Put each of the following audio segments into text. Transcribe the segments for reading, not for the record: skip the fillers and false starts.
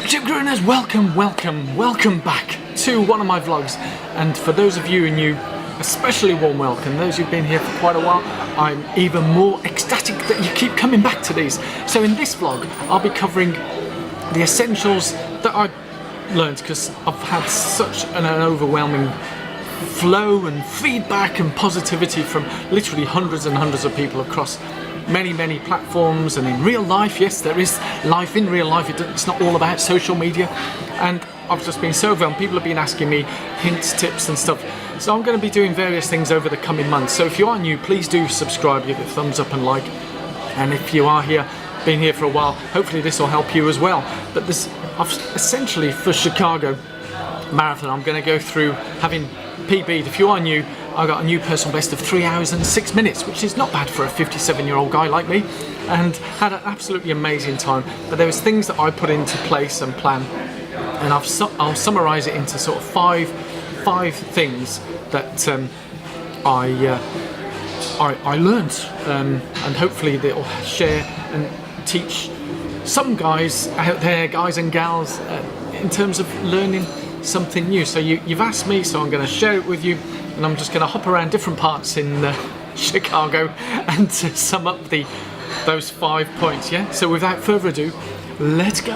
Ship Grooners, welcome back to one of my vlogs. And for those of you who are new, especially warm welcome. Those who've been here for quite a while, I'm even more ecstatic that you keep coming back to these. So in this vlog, I'll be covering the essentials that I learned, because I've had such an overwhelming flow and feedback and positivity from literally hundreds and hundreds of people across many platforms and in real life. Yes, there is life in real life. It's not all about social media, and I've just been so overwhelmed. People have been asking me hints, tips and stuff. So I'm going to be doing various things over the coming months. So if you are new, please do subscribe, give it a thumbs up and like. And if you are here, been here for a while, hopefully this will help you as well. But this, essentially for Chicago Marathon, I'm going to go through having PB'd. If you are new, I got a new personal best of 3 hours and 6 minutes, which is not bad for a 57-year-old guy like me, and had an absolutely amazing time. But there was things that I put into place and plan, and I'll summarise it into sort of five things that I learned, and hopefully they'll share and teach some guys out there, guys and gals, in terms of learning something new. So you've asked me, so I'm going to share it with you, and I'm just going to hop around different parts in Chicago and to sum up those 5 points. Yeah. So without further ado, let's go.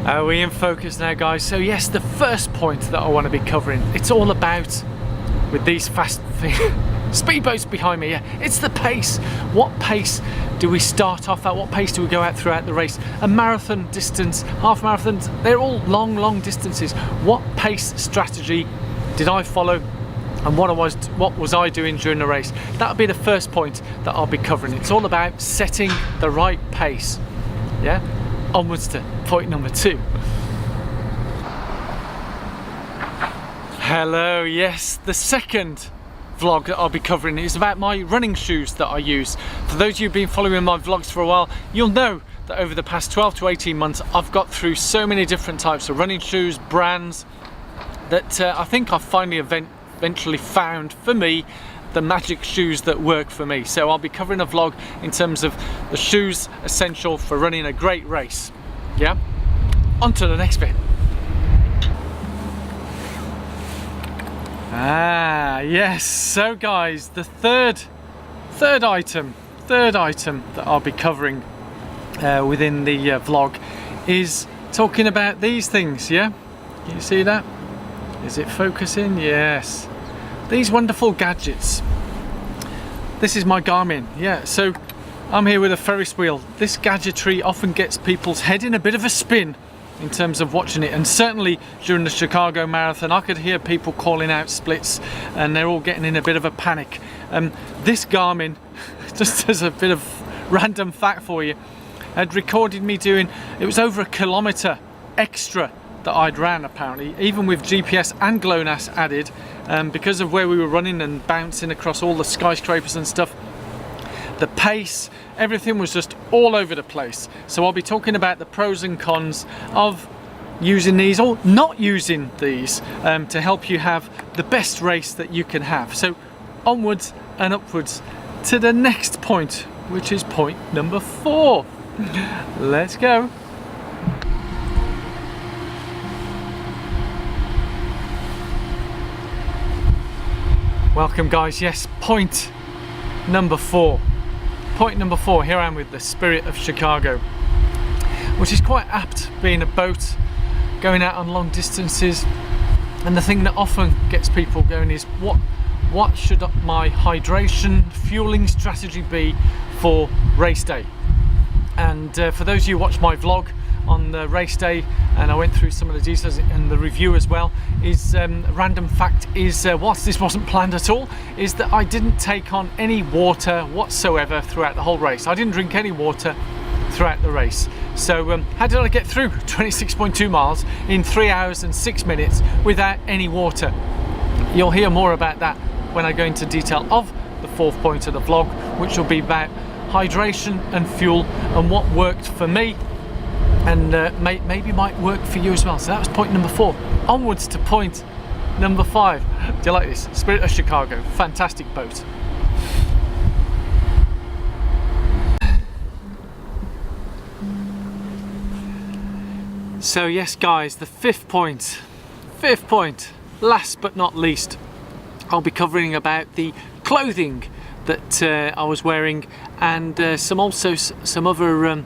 Are we in focus now, guys? So yes, the first point that I want to be covering, it's all about, with these fast speedboats behind me, yeah, it's the pace. What pace do we start off at? What pace do we go out throughout the race? A marathon distance, half marathons, they're all long distances. What pace strategy did I follow, and what was I doing during the race? That'll be the first point that I'll be covering. It's all about setting the right pace. Yeah, onwards to point number 2. Hello, yes, the second vlog that I'll be covering is about my running shoes that I use. For those of you who've been following my vlogs for a while, you'll know that over the past 12 to 18 months I've got through so many different types of running shoes, brands, that I think I've finally eventually found for me the magic shoes that work for me. So I'll be covering a vlog in terms of the shoes essential for running a great race. Yeah, on to the next bit. Yes, so guys, the third item that I'll be covering within the vlog is talking about these things. Yeah, can you see that? Is it focusing? Yes, these wonderful gadgets. This is my Garmin. Yeah, so I'm here with a Ferris wheel. This gadgetry often gets people's head in a bit of a spin in terms of watching it, and certainly during the Chicago Marathon I could hear people calling out splits, and they're all getting in a bit of a panic. This Garmin, just as a bit of random fact for you, had recorded me doing, it was over 1 kilometre extra that I'd ran, apparently, even with GPS and GLONASS added, because of where we were running and bouncing across all the skyscrapers and stuff. The pace, everything was just all over the place. So I'll be talking about the pros and cons of using these or not using these to help you have the best race that you can have. So onwards and upwards to the next point, which is point number 4. Let's go. Welcome, guys. Yes, point number 4. Point number 4, here I am with the Spirit of Chicago, which is quite apt, being a boat, going out on long distances. And the thing that often gets people going is, what should my hydration, fueling strategy be for race day? And for those of you who watch my vlog on the race day, and I went through some of the details in the review as well, is random fact is, whilst this wasn't planned at all, is that I didn't take on any water whatsoever throughout the whole race. I didn't drink any water throughout the race. So how did I get through 26.2 miles in 3 hours and 6 minutes without any water? You'll hear more about that when I go into detail of the 4th point of the vlog, which will be about hydration and fuel and what worked for me, and maybe might work for you as well. So that was point number 4. Onwards to point number 5. Do you like this? Spirit of Chicago, fantastic boat. So yes guys, the fifth point, last but not least, I'll be covering about the clothing that I was wearing, and some other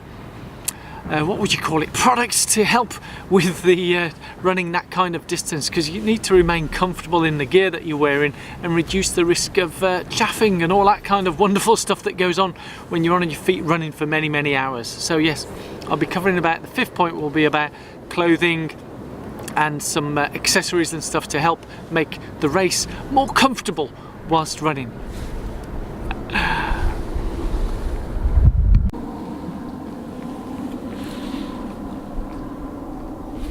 what would you call it, products to help with the running that kind of distance, because you need to remain comfortable in the gear that you're wearing and reduce the risk of chaffing and all that kind of wonderful stuff that goes on when you're on your feet running for many hours. So yes, I'll be covering about, the fifth point will be about clothing and some accessories and stuff to help make the race more comfortable whilst running.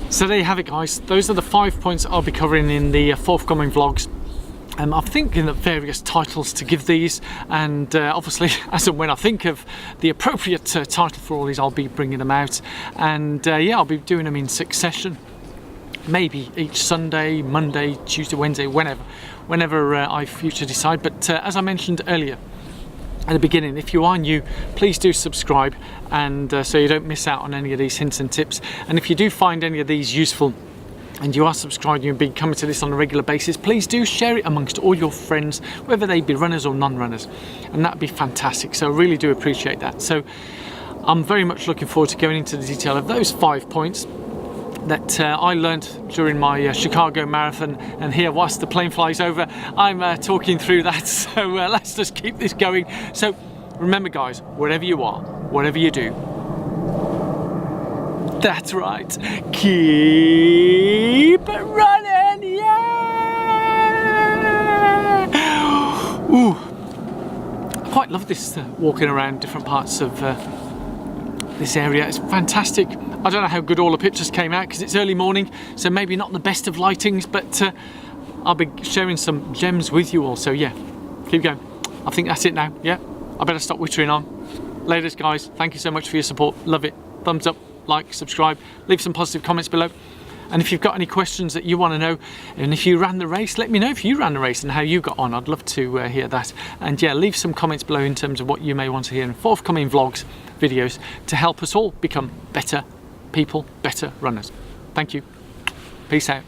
So there you have it guys, those are the 5 points I'll be covering in the forthcoming vlogs. I'm thinking of various titles to give these, and obviously as and when I think of the appropriate title for all these, I'll be bringing them out, and yeah, I'll be doing them in succession, maybe each Sunday, Monday, Tuesday, Wednesday, whenever I future decide. But as I mentioned earlier at the beginning, if you are new, please do subscribe, and so you don't miss out on any of these hints and tips. And if you do find any of these useful and you are subscribed, you've been coming to this on a regular basis, please do share it amongst all your friends, whether they be runners or non-runners, and that'd be fantastic. So I really do appreciate that. So I'm very much looking forward to going into the detail of those 5 points that I learned during my Chicago marathon, and here whilst the plane flies over I'm talking through that. So let's just keep this going. So remember guys, wherever you are, whatever you do, that's right, keep running, yeah! Ooh, I quite love this walking around different parts of this area. It's fantastic. I don't know how good all the pictures came out because it's early morning, so maybe not the best of lightings, but I'll be sharing some gems with you all. So yeah, keep going. I think that's it now. Yeah, I better stop wittering on. Laters guys, thank you so much for your support. Love it. Thumbs up, like, subscribe, leave some positive comments below. And if you've got any questions that you want to know, and if you ran the race, let me know if you ran the race and how you got on. I'd love to hear that. And yeah, leave some comments below in terms of what you may want to hear in forthcoming vlogs, videos, to help us all become better people, better runners. Thank you. Peace out.